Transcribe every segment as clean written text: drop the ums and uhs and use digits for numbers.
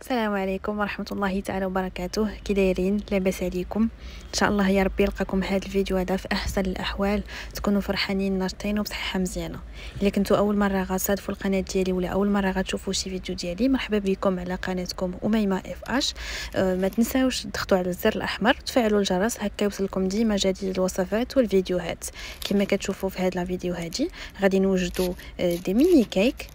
السلام عليكم ورحمة الله تعالى وبركاته. كي دايرين؟ لاباس عليكم؟ ان شاء الله يا ربي يلقاكم هذا الفيديو هذا في احسن الاحوال، تكونوا فرحانين ناشطين وبصحه مزيانه. الا كنتوا اول مره غتصادفوا القناه ديالي ولا اول مره غتشوفوا شي فيديو ديالي، مرحبا بكم على قناتكم اميمه اف اش. ما تنساوش تضغطوا على الزر الاحمر وتفعلوا الجرس، هكا يوصلكم ديما جديد الوصفات والفيديوهات. كما كتشوفوا في هذا الفيديو هذه غادي نوجدوا دي ميني كيك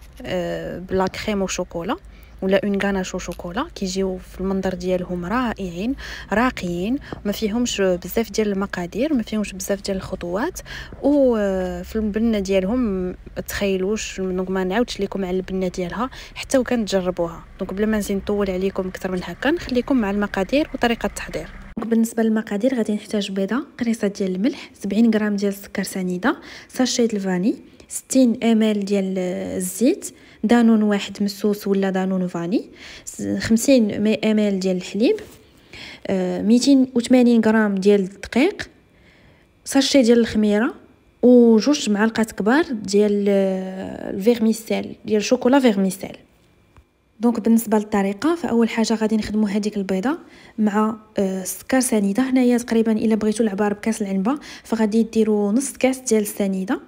بلا كريم وشوكولا ولا اون غاناش وشوكولا، كيجيو في المنظر ديالهم رائعين راقيين، ما فيهمش بزاف ديال المقادير، ما فيهمش بزاف ديال الخطوات، وفي البنه ديالهم تخيلوش. دونك ما نعاودش لكم على البنه ديالها حتى وكان تجربوها. دونك بلا ما نزيد نطول عليكم اكثر من هكا، نخليكم مع المقادير وطريقه التحضير. بالنسبه للمقادير غادي نحتاج بيضه، قريصه ديال الملح، 70 غرام ديال السكر سنيده، ساشي ديال الفاني، 60 مل ديال الزيت، دانون واحد مسوس ولا دانون فاني، 50 مل ديال الحليب، 280 غرام ديال الدقيق، ساشي ديال الخميره، وجوج معالق كبار ديال الفيرميسيل ديال شوكولا فيرميسيل. دونك بالنسبه للطريقه، فاول حاجه غادي نخدموا هذيك البيضه مع السكر سنيده. هنايا تقريبا الا بغيتوا العبار بكاس العنبه فغادي ديروا نص كاس ديال السنيده،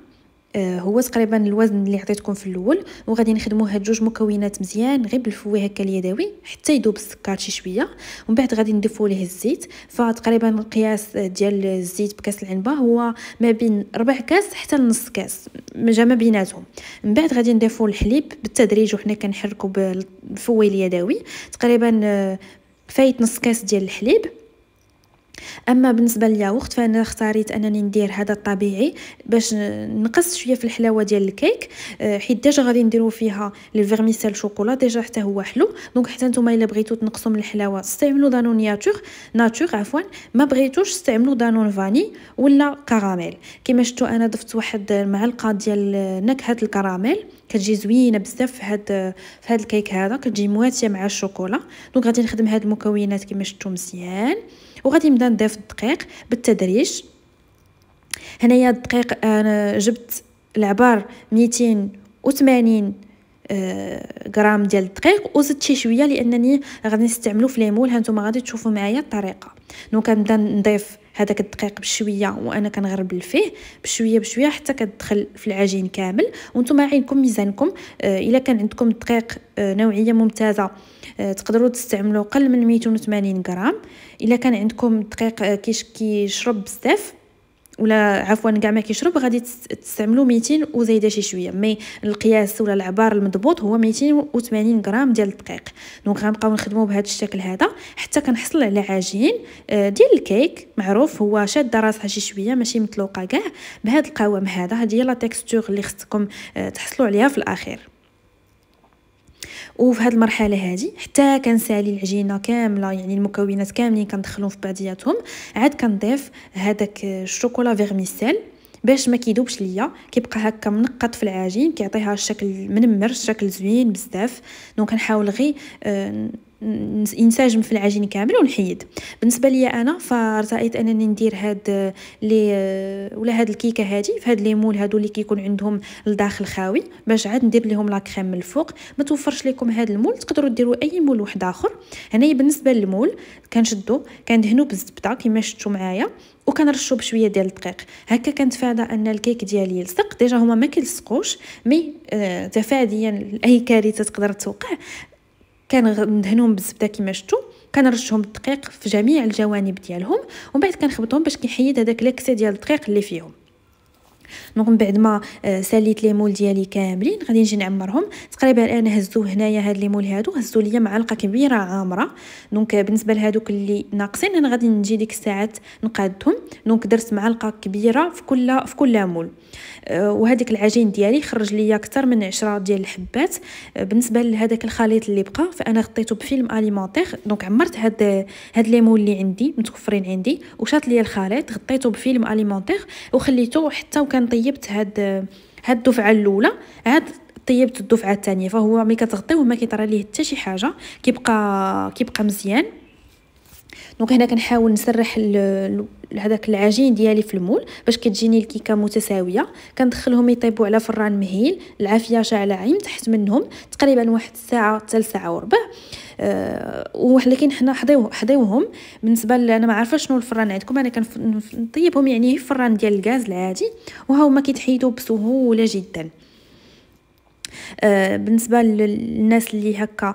هو تقريبا الوزن اللي عطيتكم في الاول. وغادي نخدموا هاد جوج مكونات مزيان غير بالفوي هكا اليدوي حتى يذوب السكر شي شويه، ومن بعد غادي نضيفوا ليه الزيت. فتقريبا القياس ديال الزيت بكاس العنبه هو ما بين ربع كاس حتى لنص كاس، ما بيناتهم. من بعد غادي نضيفوا الحليب بالتدريج وحنا كنحركوا بالفوي اليدوي، تقريبا فايت نص كاس ديال الحليب. اما بالنسبه للياغورت فانا اختاريت انني ندير هذا الطبيعي باش نقص شويه في الحلاوه ديال الكيك، حيت ديجا غادي نديرو فيها الفيرميسيل شوكولا ديجا حتى هو حلو. دونك حتى نتوما الا بغيتو تنقصوا من الحلاوه استعملوا دانون ناتور عفوا، ما بغيتوش استعملوا دانون فاني ولا كراميل. كما شفتوا انا ضفت واحد معلقه ديال نكهه الكراميل، كتجي زوينه بزاف في هاد الكيك هذا، كتجي مواتيه مع الشوكولا. دونك غادي نخدم هاد المكونات كما شفتوا مزيان، وغادي نبدا نضيف الدقيق بالتدريج. هنايا الدقيق انا جبت العبار 280 غرام ديال الدقيق، وزدت شي شويه لانني غادي نستعملو في ليمول. هانتوما غادي تشوفوا معايا الطريقه. دونك كنبدا نضيف هذاك الدقيق بشويه وانا كنغربل فيه بشويه بشويه حتى كتدخل في العجين كامل. وانتم عينكم ميزانكم، الا كان عندكم الدقيق نوعيه ممتازه تقدروا تستعملوا قل من 280 غرام. الا كان عندكم الدقيق كيشرب بزاف ولا عفوا كاع ما كيشرب غادي تستعملوا 200 وزايده شي شويه، مي القياس ولا العبار المضبوط هو 280 غرام ديال الدقيق. دونك غنبقاو نخدموا بهذا الشكل هذا حتى كنحصل على عجين ديال الكيك معروف، هو شاده راسها شي شويه ماشي مطلوقه كاع، بهذا القوام هذا. هذه هي لا تيكستور اللي خصكم تحصلوا عليها في الاخير. وفي هذه المرحله هذه حتى كنسالي العجينه كامله، يعني المكونات كاملين كندخلهم في بعضياتهم، عاد كنضيف هذاك الشوكولا فيرميسيل باش ما كيذوبش ليا، كيبقى هكا منقط في العجين، كيعطيها الشكل منمر، الشكل زوين بزاف. دونك كنحاول غير ينسجم في العجين كامل ونحيد. بالنسبه لي انا فرأيت انني ندير هاد ولا هاد الكيكه هادي في هاد لي مول هادو اللي كيكون عندهم الداخل خاوي، باش عاد ندير لهم لا كريم من الفوق. ما توفرش لكم هاد المول تقدروا ديروا اي مول واحد اخر. هنايا بالنسبه للمول كنشدو كندهنو بالزبده كما شفتوا معايا، وكنرشوا بشويه ديال الدقيق هكا. كنتفادى ان الكيك ديالي يلصق، ديجا هما ما كيلصقوش، مي تفاديا لاي كارثه تقدر توقع كندهنهم بالزبده كما شفتوا، كنرشهم الدقيق في جميع الجوانب ديالهم، ومن بعد كنخبطهم باش كيحيد هذاك لاكسي ديال الدقيق اللي فيهم. دونك من بعد ما ساليت لي مول ديالي كاملين غادي نجي نعمرهم. تقريبا انا هزو هنايا هاد لي مول هادو هزو ليا معلقه كبيره عامره. دونك بالنسبه لهادوك اللي ناقصين انا غادي نجي ديك الساعات نقادهم. دونك درت معلقه كبيره في كل مول. وهذيك العجين ديالي خرج ليا اكثر من 10 ديال الحبات. بالنسبه لهذاك الخليط اللي بقى فانا غطيته بفيلم اليمونتير. دونك عمرت هاد لي مول اللي عندي متوفرين عندي، وشات ليا الخليط غطيته بفيلم اليمونتير وخليته حتى وكان طيبت هاد الدفعه الاولى، عاد طيبت الدفعه الثانيه. فهو ملي كتغطيوه ما كيطرى ليه حتى شي حاجه، كيبقى مزيان. دونك هنا كنحاول نسرح هذاك العجين ديالي في المول باش كتجيني الكيكه متساويه. كندخلهم يطيبوا على فران مهيل، العافيه شاعله عين تحت منهم تقريبا واحد الساعه حتى ساعه وربع. ولكن حنا حضيوهم. بالنسبه انا ما عارفه شنو الفران عندكم، انا كنطيبهم يعني في فران ديال الغاز العادي، وها هما كيتحيدوا بسهوله جدا. بالنسبه للناس اللي هكا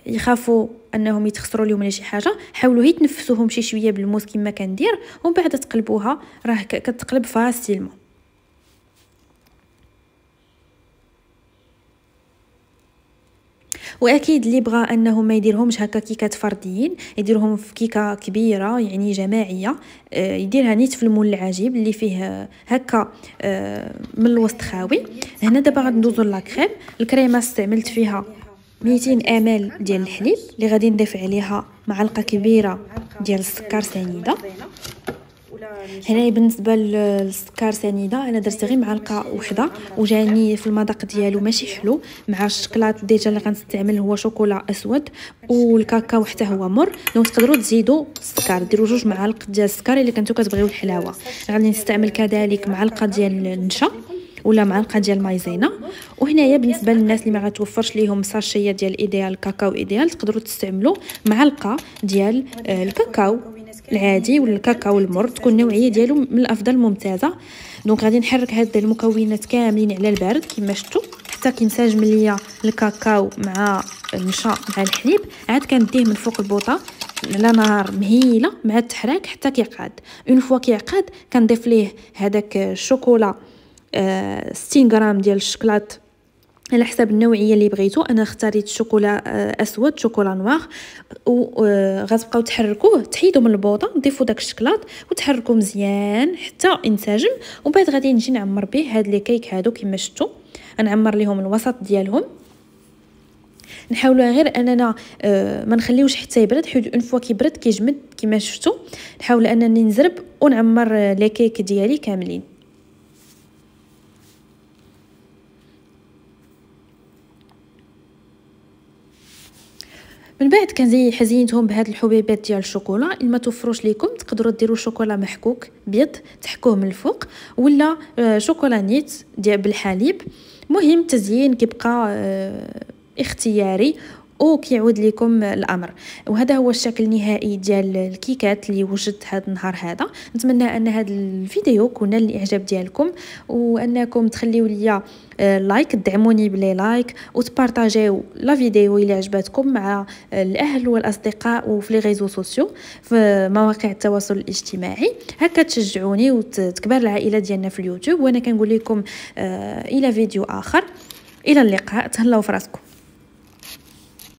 يخافوا انهم يتخسروا لهم ولا شي حاجه، حاولوا هي تنفسوهم شي شويه بالموس كما كندير، ومن بعد تقلبوها راه كتقلب فاسيلمون. واكيد اللي بغى انه ما يديرهمش هكا كيكات فرديين، يديرهم في كيكه كبيره يعني جماعيه، يديرها نيت في المول العجيب اللي فيه هكا من الوسط خاوي. هنا دابا غندوزو لاكريم. الكريمه استعملت فيها 200 مل ديال الحليب اللي غادي نضيف عليها معلقه كبيره ديال السكر سنيده. هنا بالنسبه للسكر سنيده انا درت غير معلقه وحده، وجاني في المذاق ديالو ماشي حلو. مع الشكلاط ديجا اللي غنستعمل هو شوكولا اسود، والكاكاو حتى هو مر. دونك تقدروا تزيدوا السكر، ديروا 2 معالق ديال السكر الا كنتو كتبغيو الحلاوه. غادي نستعمل كذلك معلقه ديال النشا ولا معلقه ديال مايزينا. وهنايا بالنسبه للناس اللي ما غتوفرش ليهم ساشيه ديال ايديال كاكاو ايديال، تقدروا تستعملوا معلقه ديال الكاكاو العادي ولا الكاكاو المر، تكون النوعيه ديالو من الافضل ممتازه. دونك غادي نحرك هاد المكونات كاملين على البارد كما شفتوا حتى كينسجم ليا الكاكاو مع النشا مع الحليب. عاد كنديه من فوق البوطه على نار مهيله مع التحراك حتى كيقاد. اون فوا كيعقاد كنضيف ليه هذاك الشوكولا 60 غرام ديال الشكلاط على حسب النوعيه اللي بغيتو. انا اختاريت شوكولا اسود، شوكولا نوار. وغتبقاو تحركوه، تحيدوا من البوطه، نضيفوا داك الشكلاط وتحركوا مزيان حتى ينسجم. ومن بعد غادي نجي نعمر به هاد لي كيك هادو كما شفتوا. نعمر ليهم الوسط ديالهم، نحاولوا غير اننا ما نخليوش حتى يبرد، حيت اون فوا كيبرد كيجمد كما شفتوا. نحاول انني نزرب ونعمر لي كيك ديالي كاملين. من بعد كنزي حزينتهم بهاد الحبيبات ديال الشوكولا. ما توفروش ليكم تقدروا ديروا شوكولا محكوك بيض تحكوه من الفوق، ولا شوكولا نيت ديال بالحليب. مهم التزيين كيبقى اختياري وكيعود لكم الامر. وهذا هو الشكل النهائي ديال الكيكات اللي وجدت هذا النهار هذا. نتمنى ان هذا الفيديو كون الاعجاب ديالكم، وانكم تخليوا لي لايك، تدعموني بلي لايك، وتبارطاجيو لا فيديو الى عجبتكم مع الاهل والاصدقاء وفي لي ريزو سوسيو في مواقع التواصل الاجتماعي. هكا تشجعوني وتكبر العائله ديالنا في اليوتيوب. وانا كنقول لكم الى فيديو اخر، الى اللقاء، تهلاو في راسكم.